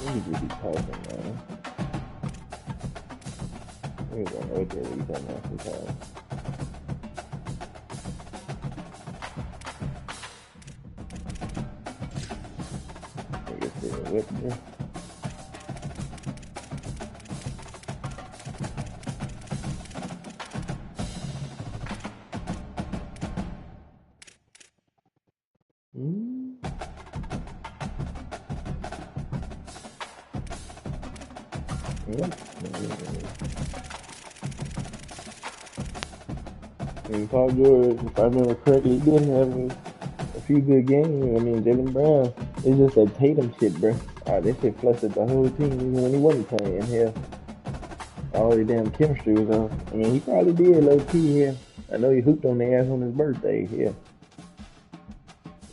Speaker 6: You just be talking, man. We're going right there. You talking about sometimes. I guess they're with me. And Paul George, if I remember correctly, he didn't have a few good games. I mean, Jalen Brown, it's just that Tatum shit, bro. That shit flustered the whole team even when he wasn't playing. Hell, all the damn chemistry was off. I mean, he probably did low key here. I know he hooped on the ass on his birthday here.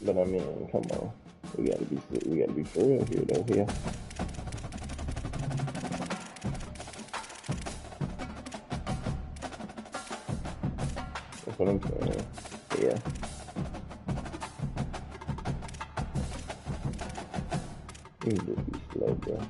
Speaker 6: But I mean, come on, we gotta be for real here though. Here. That's what I'm saying. Yeah. You can just be slow, bro.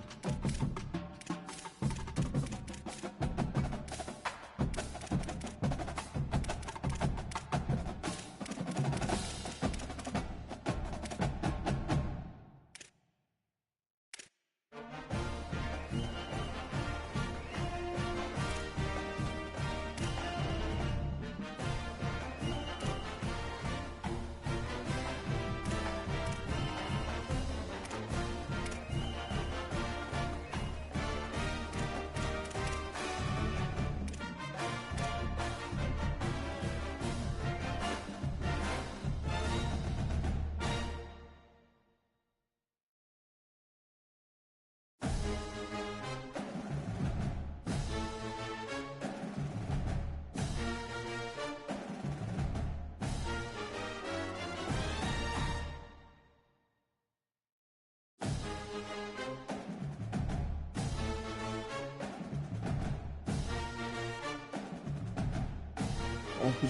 Speaker 6: You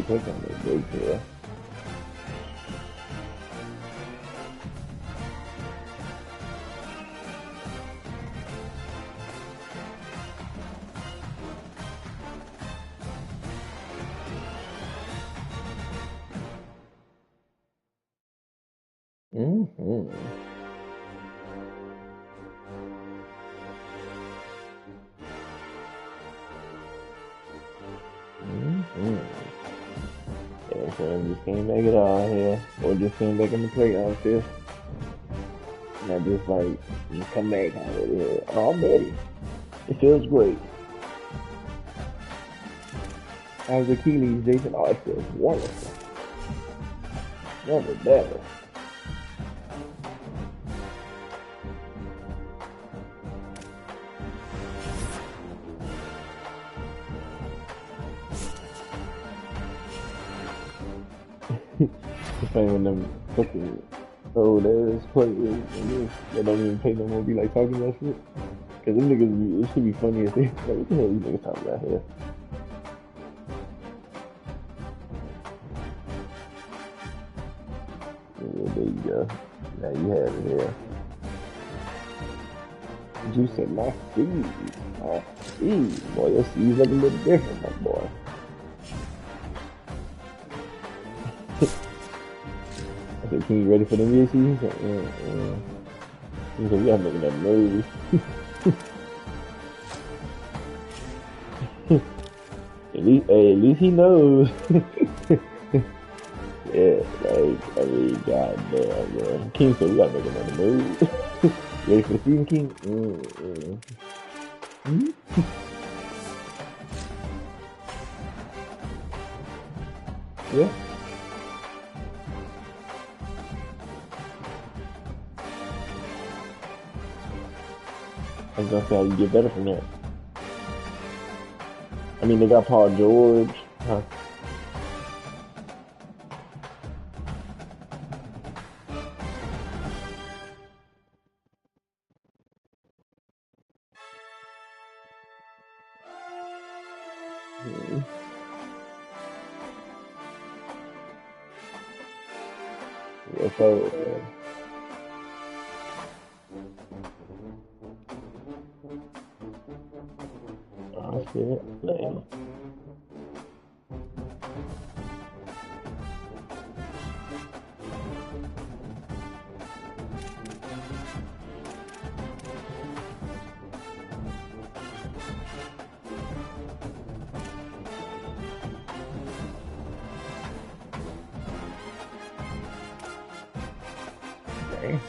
Speaker 6: click on the break here. Mm-hmm. Mm-hmm. Yeah, so just can't make it all here. Or just came back in the playoffs here. And I just like, just come back already here. Already. It feels great. How's Achilles, Jason? Oh, it feels wonderful. Never better. It's funny when them fucking old ass players and they don't even pay no more be like talking that shit. Cause them niggas, it should be funny if they like, what the hell these niggas talking about here? Yeah, there you go. Now you have it here. You said my feet. My feet. Boy, your feet look a little different, my boy. I said, King, you ready for the mid season? He said, He said, we gotta make that move. At least he knows. Yeah, like, I mean, goddamn, man. King said, we gotta make another move. Ready for the season, King? Yeah. I was gonna say how you get better from that. I mean, they got Paul George. Huh? Yeah, so, oh shit, man. Dang.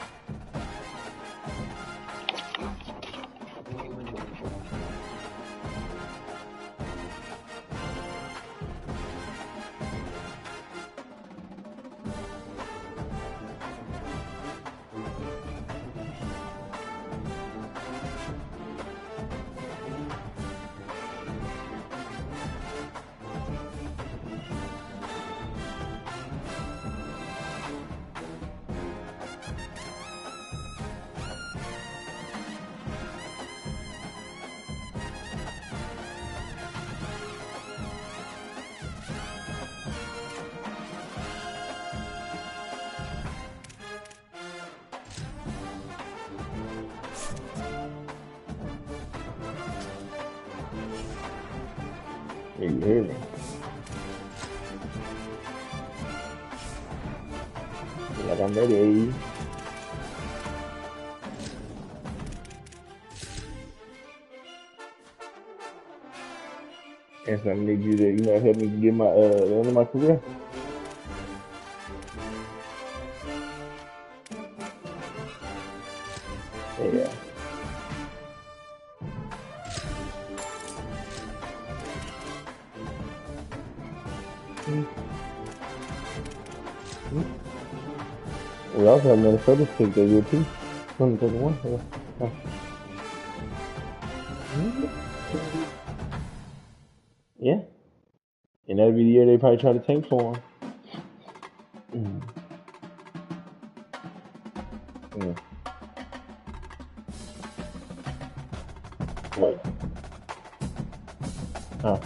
Speaker 6: You hear me? Like I'm ready. And so I need you to, help me get my the end of my career. Yeah. We also have Minnesota pick that year too. 2021. Yeah. Yeah. And that'll be the year they probably try to tank for him. Wait. Huh.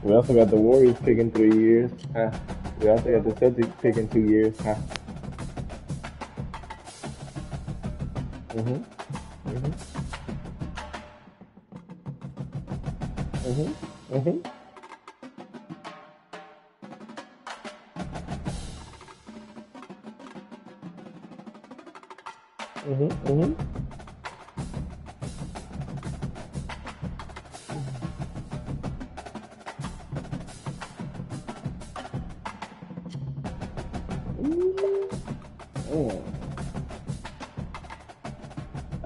Speaker 6: We also got the Warriors picking 3 years. We also got the Celtics picking 2 years.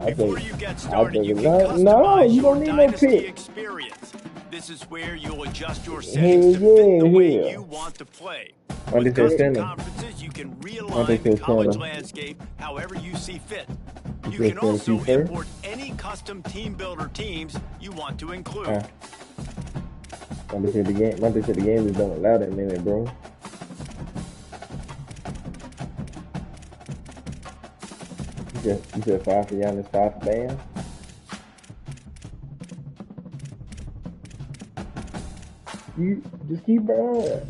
Speaker 1: Before you get started, you can
Speaker 6: No,
Speaker 1: customize
Speaker 6: you
Speaker 1: your
Speaker 6: don't need no
Speaker 1: dynasty
Speaker 6: pick.
Speaker 1: experience. This is where you'll adjust your settings to fit the way you want to play. With custom conferences, you can realign the college landscape however you see fit. You can also import any custom team builder teams you want to include.
Speaker 6: They said the game is don't allow that minute, bro. You said 5 for Giannis, 5 for Bam. You just keep burning.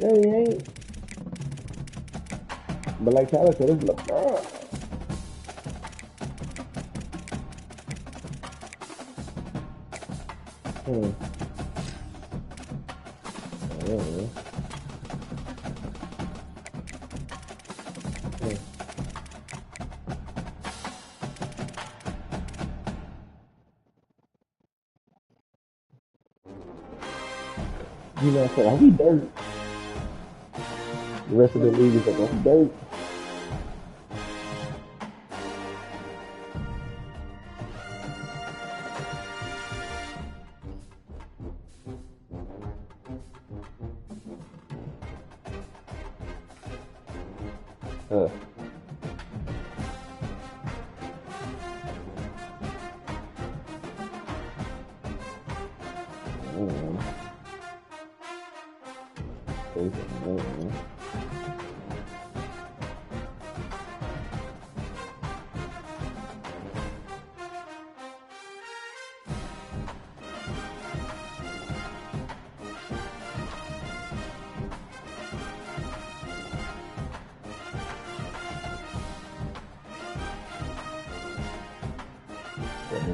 Speaker 6: No, he ain't. But like Tyler said, it's LeBron. You know what I'm saying? Are we dirt? The rest of the league is like, are we dirt?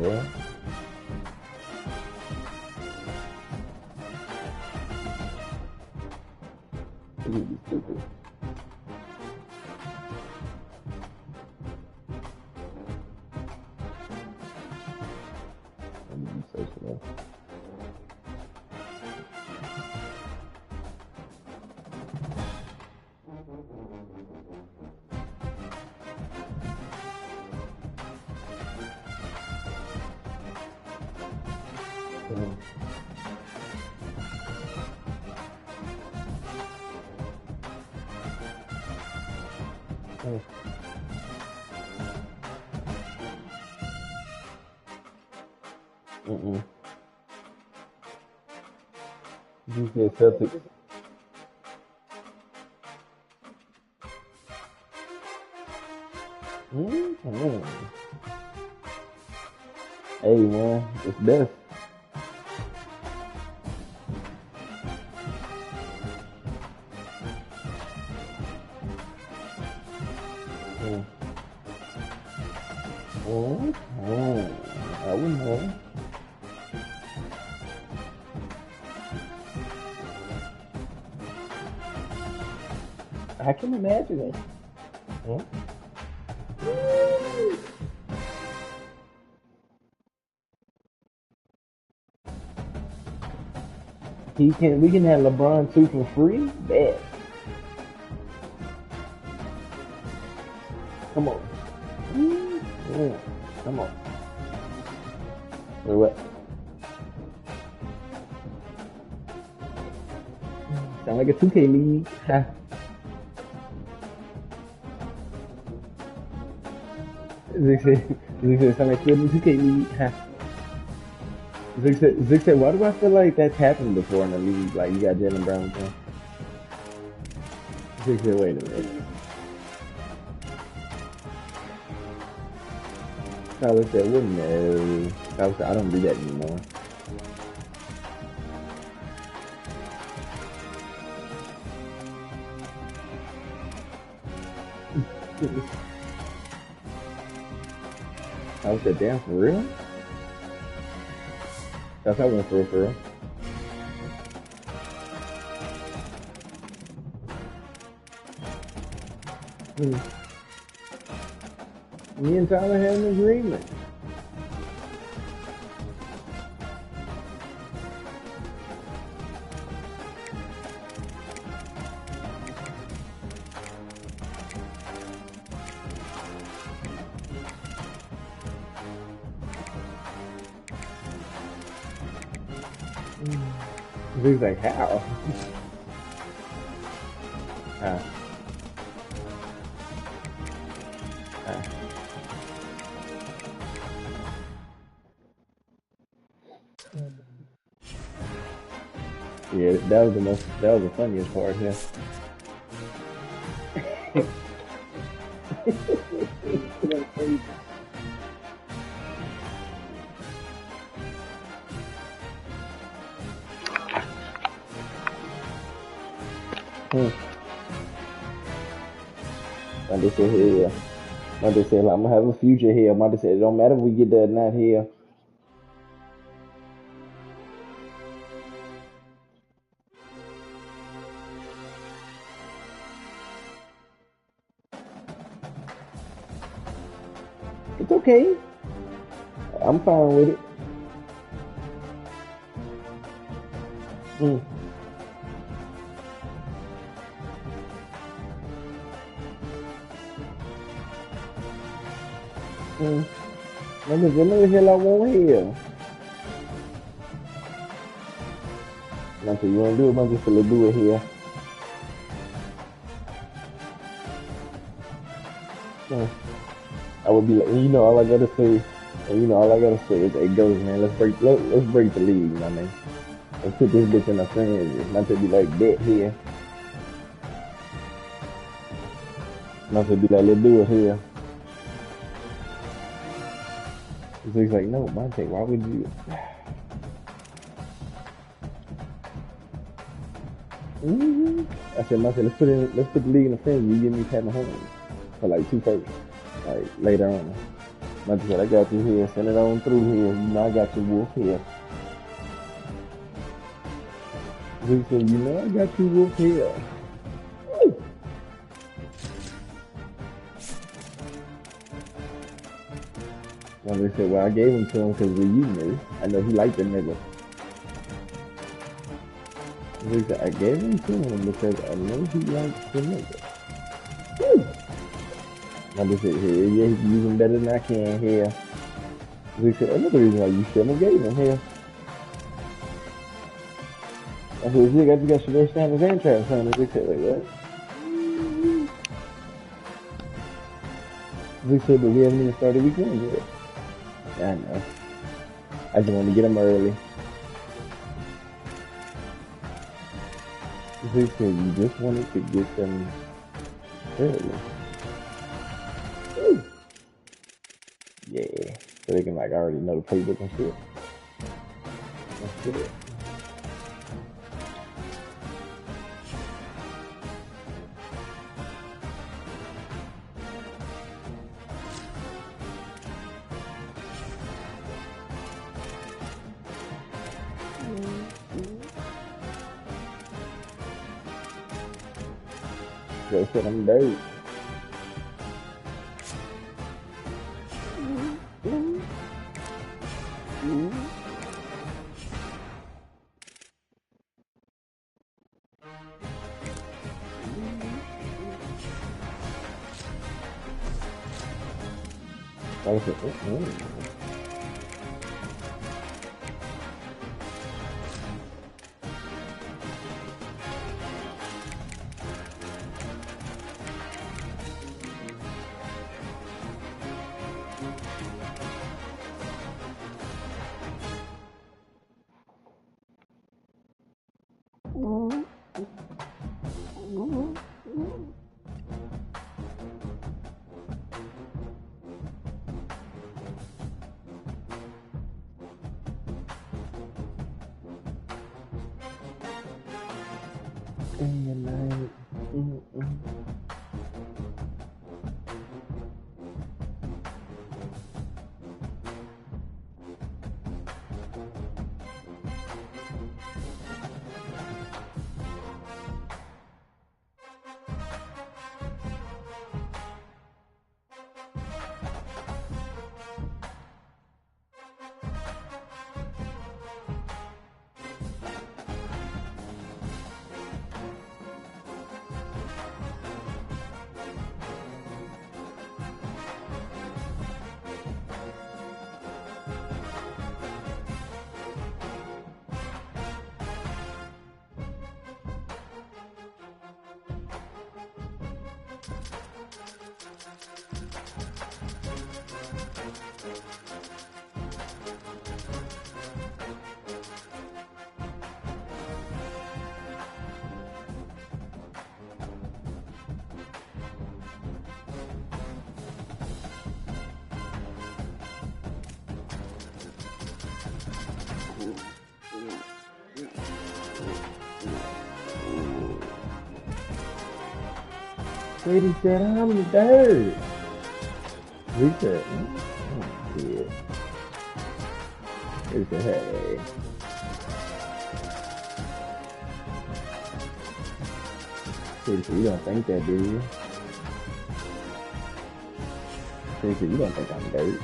Speaker 6: Yeah. Stupid. You said Celtics. Hey man, it's best. I wouldn't know. I can imagine it. We can have LeBron 2 for free? Bad. Come on. Come on. Wait, what? Sound like a 2K league. Ha. Zig said, sound like kid in 2K league. Ha. Zig said, why do I feel like that's happened before in the league? Like, you got Jalen Brown playing. Zig said, wait a minute. Tyler said, well, no. Tyler said, I don't do that anymore. Tyler said, damn, for real? That's how I went for real. Me and Tyler had an agreement. He's like, how? Yeah, that was the funniest part here. I just said, yeah. I just said, I'm gonna have a future here. I just said, it don't matter if we get that not here. It's okay. I'm fine with it. Let me the hell I want here. Not that you want to do it, I'm just gonna do it here. I would be like, you know, all I gotta say, is, hey, goes, man, let's break the league, you know what I mean? Let's put this bitch in a frenzy. Not to be like that here. Not to be like, let's do it here. So he's like, no, Monte, why would you? I said, Monte, let's put the league in a frenzy. You give me Pat Mahomes for like 2 firsts, like later on. Monte said, I got you here. Send it on through here. You know, I got your wolf here. He said, you know, I got you wolf here. Well, they said, well, I gave him to him because we you knew. I know he liked the nigga. They said, I gave him to him because I know he likes the nigga. I just said, here, yeah, he's using better than I can here. They said, another reason why you shouldn't have gave him here. I said, you got Shadur Sanders and Travis Hunter. They said, like, what? They said, but we haven't even started week 1 yet. I know. I just wanted to get them early. They said you just wanted to get them early. Ooh. Yeah. So they can like already know the playbook and shit. That's good. Go sit them dirt. I said, Brady said, I'm dirt. He said, yeah. He said, hey. Brady said, you don't think that, do you? Brady said, you don't think I'm dirt.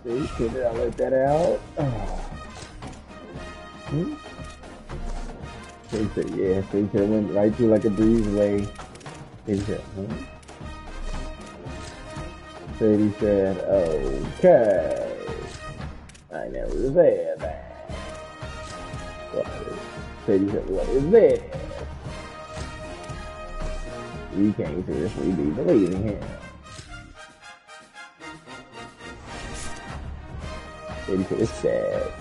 Speaker 6: See, could I let that out? So he said, yeah. So he said it went right through like a breezeway. He said, So he said, okay. I never said that. So he said, what is this? You can't seriously be believing him. He said, it's sad.